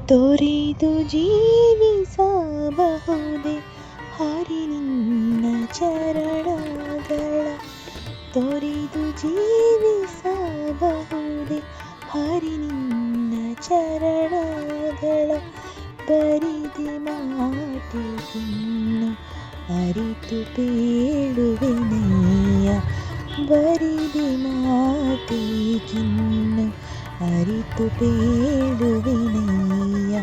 ತೊರೆದು ಜೀವಿಸಬಹುದೇ ಹರಿ ನಿನ್ನ ಚರಣಗಳ ತೊರೆದು ಜೀವಿಸಬಹುದೇ ಹರಿ ನಿನ್ನ ಚರಣಗಳ ಬರಿದೆ ಮಾತಿಗಿನ್ನು ಅರಿತು ಬೇಡುವೆನಯ್ಯ ಬರಿದೆ ಮಾತಿಗಿನ್ನು ಅರಿತು ಬೇಡುವೆನಯ್ಯ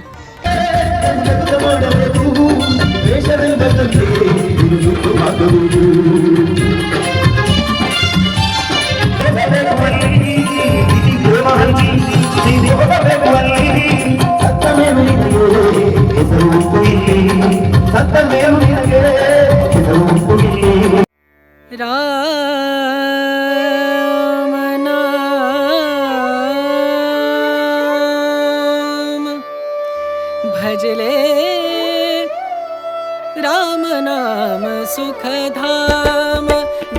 ರಾಮ ನಾಮ ಭಜಲೆ ರಾಮ ನಾಮ ಸುಖಧಾಮ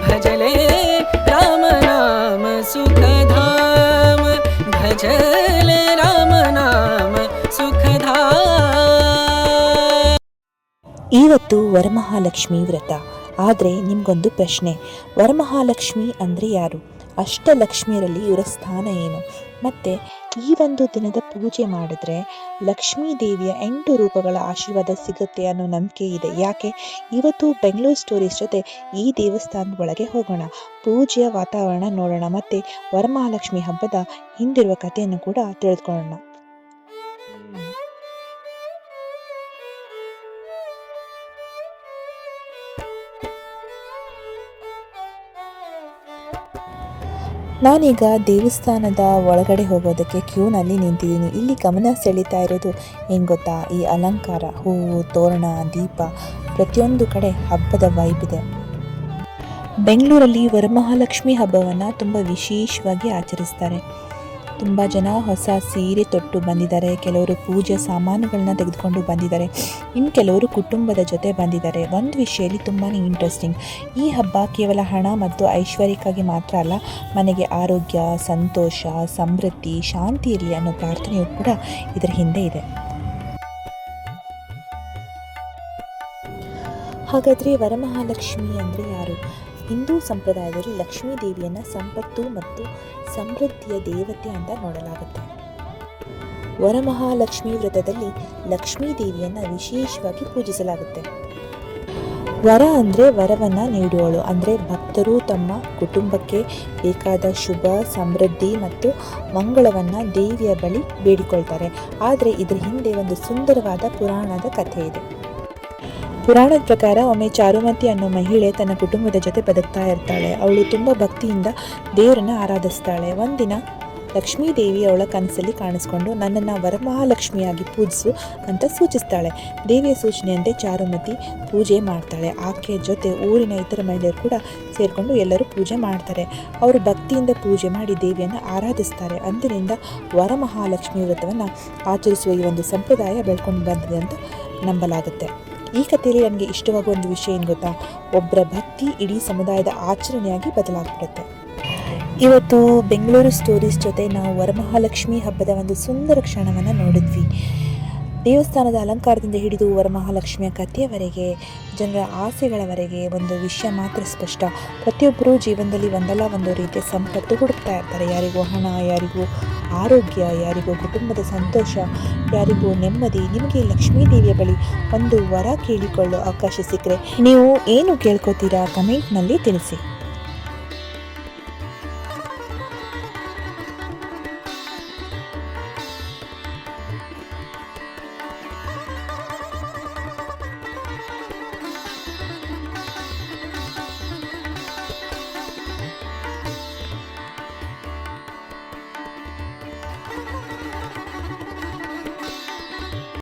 ಭಜಲೆ ರಾಮ ನಾಮ ಸುಖಧಾಮ ಭಜಲೆ ರಾಮ ನಾಮ ಸುಖಧಾಮ. ಇವತ್ತು ವರಮಹಾಲಕ್ಷ್ಮಿ ವ್ರತ. ಆದರೆ ನಿಮಗೊಂದು ಪ್ರಶ್ನೆ, ವರಮಹಾಲಕ್ಷ್ಮಿ ಅಂದರೆ ಯಾರು? ಅಷ್ಟಲಕ್ಷ್ಮಿಯರಲ್ಲಿ ಇವರ ಸ್ಥಾನ ಏನು? ಮತ್ತು ಈ ಒಂದು ದಿನದ ಪೂಜೆ ಮಾಡಿದ್ರೆ ಲಕ್ಷ್ಮೀ ದೇವಿಯ 8 ರೂಪಗಳ ಆಶೀರ್ವಾದ ಸಿಗುತ್ತೆ ಅನ್ನೋ ನಂಬಿಕೆ ಇದೆ. ಯಾಕೆ? ಇವತ್ತು ಬೆಂಗಳೂರು ಸ್ಟೋರೀಸ್ ಜೊತೆ ಈ ದೇವಸ್ಥಾನದ ಒಳಗೆ ಹೋಗೋಣ, ಪೂಜೆಯ ವಾತಾವರಣ ನೋಡೋಣ, ಮತ್ತು ವರಮಹಾಲಕ್ಷ್ಮಿ ಹಬ್ಬದ ಹಿಂದಿರುವ ಕಥೆಯನ್ನು ಕೂಡ ತಿಳಿದುಕೊಳ್ಳೋಣ. ನಾನೀಗ ದೇವಸ್ಥಾನದ ಒಳಗಡೆ ಹೋಗೋದಕ್ಕೆ ಕ್ಯೂನಲ್ಲಿ ನಿಂತಿದ್ದೀನಿ. ಇಲ್ಲಿ ಗಮನ ಸೆಳೀತಾ ಇರೋದು ಏನು ಗೊತ್ತಾ? ಈ ಅಲಂಕಾರ, ಹೂವು, ತೋರಣ, ದೀಪ, ಪ್ರತಿಯೊಂದು ಕಡೆ ಹಬ್ಬದ ವೈಬ್ ಇದೆ. ಬೆಂಗಳೂರಲ್ಲಿ ವರಮಹಾಲಕ್ಷ್ಮಿ ಹಬ್ಬವನ್ನು ತುಂಬ ವಿಶೇಷವಾಗಿ ಆಚರಿಸ್ತಾರೆ. ತುಂಬ ಜನ ಹೊಸ ಸೀರೆ ತೊಟ್ಟು ಬಂದಿದ್ದಾರೆ, ಕೆಲವರು ಪೂಜೆ ಸಾಮಾನುಗಳನ್ನ ತೆಗೆದುಕೊಂಡು ಬಂದಿದ್ದಾರೆ, ಇನ್ನು ಕೆಲವರು ಕುಟುಂಬದ ಜೊತೆ ಬಂದಿದ್ದಾರೆ. ಒಂದು ವಿಷಯದಲ್ಲಿ ತುಂಬಾ ಇಂಟ್ರೆಸ್ಟಿಂಗ್, ಈ ಹಬ್ಬ ಕೇವಲ ಹಣ ಮತ್ತು ಐಶ್ವರ್ಯಕ್ಕಾಗಿ ಮಾತ್ರ ಅಲ್ಲ, ಮನೆಗೆ ಆರೋಗ್ಯ, ಸಂತೋಷ, ಸಮೃದ್ಧಿ, ಶಾಂತಿ ಇರಲಿ ಅನ್ನೋ ಪ್ರಾರ್ಥನೆಯೂ ಕೂಡ ಇದರ ಹಿಂದೆ ಇದೆ. ಹಾಗಾದರೆ ವರಮಹಾಲಕ್ಷ್ಮಿ ಅಂದರೆ ಯಾರು? ಹಿಂದೂ ಸಂಪ್ರದಾಯದಲ್ಲಿ ಲಕ್ಷ್ಮೀ ದೇವಿಯನ್ನು ಸಂಪತ್ತು ಮತ್ತು ಸಮೃದ್ಧಿಯ ದೇವತೆ ಅಂತ ನೋಡಲಾಗುತ್ತೆ. ವರಮಹಾಲಕ್ಷ್ಮಿ ವ್ರತದಲ್ಲಿ ಲಕ್ಷ್ಮೀ ದೇವಿಯನ್ನು ವಿಶೇಷವಾಗಿ ಪೂಜಿಸಲಾಗುತ್ತೆ. ವರ ಅಂದರೆ ವರವನ್ನು ನೀಡುವಳು, ಅಂದರೆ ಭಕ್ತರು ತಮ್ಮ ಕುಟುಂಬಕ್ಕೆ ಬೇಕಾದ ಶುಭ, ಸಮೃದ್ಧಿ ಮತ್ತು ಮಂಗಳವನ್ನು ದೇವಿಯ ಬಳಿ ಬೇಡಿಕೊಳ್ತಾರೆ. ಆದರೆ ಇದರ ಹಿಂದೆ ಒಂದು ಸುಂದರವಾದ ಪುರಾಣದ ಕಥೆ ಇದೆ. ಪುರಾಣದ ಪ್ರಕಾರ ಒಮ್ಮೆ ಚಾರುಮತಿ ಅನ್ನೋ ಮಹಿಳೆ ತನ್ನ ಕುಟುಂಬದ ಜೊತೆ ಬದುಕ್ತಾ ಇರ್ತಾಳೆ. ಅವಳು ತುಂಬ ಭಕ್ತಿಯಿಂದ ದೇವರನ್ನು ಆರಾಧಿಸ್ತಾಳೆ. ಒಂದಿನ ಲಕ್ಷ್ಮೀ ದೇವಿ ಅವಳ ಕನಸಲ್ಲಿ ಕಾಣಿಸ್ಕೊಂಡು ನನ್ನನ್ನು ವರಮಹಾಲಕ್ಷ್ಮಿಯಾಗಿ ಪೂಜಿಸು ಅಂತ ಸೂಚಿಸ್ತಾಳೆ. ದೇವಿಯ ಸೂಚನೆಯಂತೆ ಚಾರುಮತಿ ಪೂಜೆ ಮಾಡ್ತಾಳೆ. ಆಕೆಯ ಜೊತೆ ಊರಿನ ಇತರ ಮಹಿಳೆಯರು ಕೂಡ ಸೇರಿಕೊಂಡು ಎಲ್ಲರೂ ಪೂಜೆ ಮಾಡ್ತಾರೆ. ಅವರು ಭಕ್ತಿಯಿಂದ ಪೂಜೆ ಮಾಡಿ ದೇವಿಯನ್ನು ಆರಾಧಿಸ್ತಾರೆ. ಅಂದಿನಿಂದ ವರಮಹಾಲಕ್ಷ್ಮಿ ವ್ರತವನ್ನು ಆಚರಿಸುವ ಈ ಒಂದು ಸಂಪ್ರದಾಯ ಬೆಳ್ಕೊಂಡು ಬಂದಿದೆ ಅಂತ ನಂಬಲಾಗುತ್ತೆ. ಈ ಕಥೆಯಲ್ಲಿ ನನಗೆ ಇಷ್ಟವಾಗುವ ಒಂದು ವಿಷಯ ಏನು ಗೊತ್ತಾ? ಒಬ್ಬರ ಭಕ್ತಿ ಇಡೀ ಸಮುದಾಯದ ಆಚರಣೆಯಾಗಿ ಬದಲಾಗ್ಬಿಡುತ್ತೆ. ಇವತ್ತು ಬೆಂಗಳೂರು ಸ್ಟೋರೀಸ್ ಜೊತೆ ನಾವು ವರಮಹಾಲಕ್ಷ್ಮಿ ಹಬ್ಬದ ಒಂದು ಸುಂದರ ಕ್ಷಣವನ್ನು ನೋಡಿದ್ವಿ. ದೇವಸ್ಥಾನದ ಅಲಂಕಾರದಿಂದ ಹಿಡಿದು ವರಮಹಾಲಕ್ಷ್ಮಿಯ ಕಥೆಯವರೆಗೆ, ಜನರ ಆಸೆಗಳವರೆಗೆ ಒಂದು ವಿಷಯ ಮಾತ್ರ ಸ್ಪಷ್ಟ: ಪ್ರತಿಯೊಬ್ಬರೂ ಜೀವನದಲ್ಲಿ ಒಂದಲ್ಲ ಒಂದು ರೀತಿಯ ಸಂಪತ್ತು ಹುಡುಕ್ತಾ ಇರ್ತಾರೆ. ಯಾರಿಗೂ ಹಣ, ಯಾರಿಗೂ ಆರೋಗ್ಯ, ಯಾರಿಗೂ ಕುಟುಂಬದ ಸಂತೋಷ, ಯಾರಿಗೂ ನೆಮ್ಮದಿ. ನಿಮಗೆ ಲಕ್ಷ್ಮೀ ದೇವಿಯ ಬಳಿ ಒಂದು ವರ ಕೇಳಿಕೊಳ್ಳೋ ಅವಕಾಶ ಸಿಕ್ಕರೆ ನೀವು ಏನು ಕೇಳ್ಕೊತೀರಾ? ಕಮೆಂಟ್ನಲ್ಲಿ ತಿಳಿಸಿ.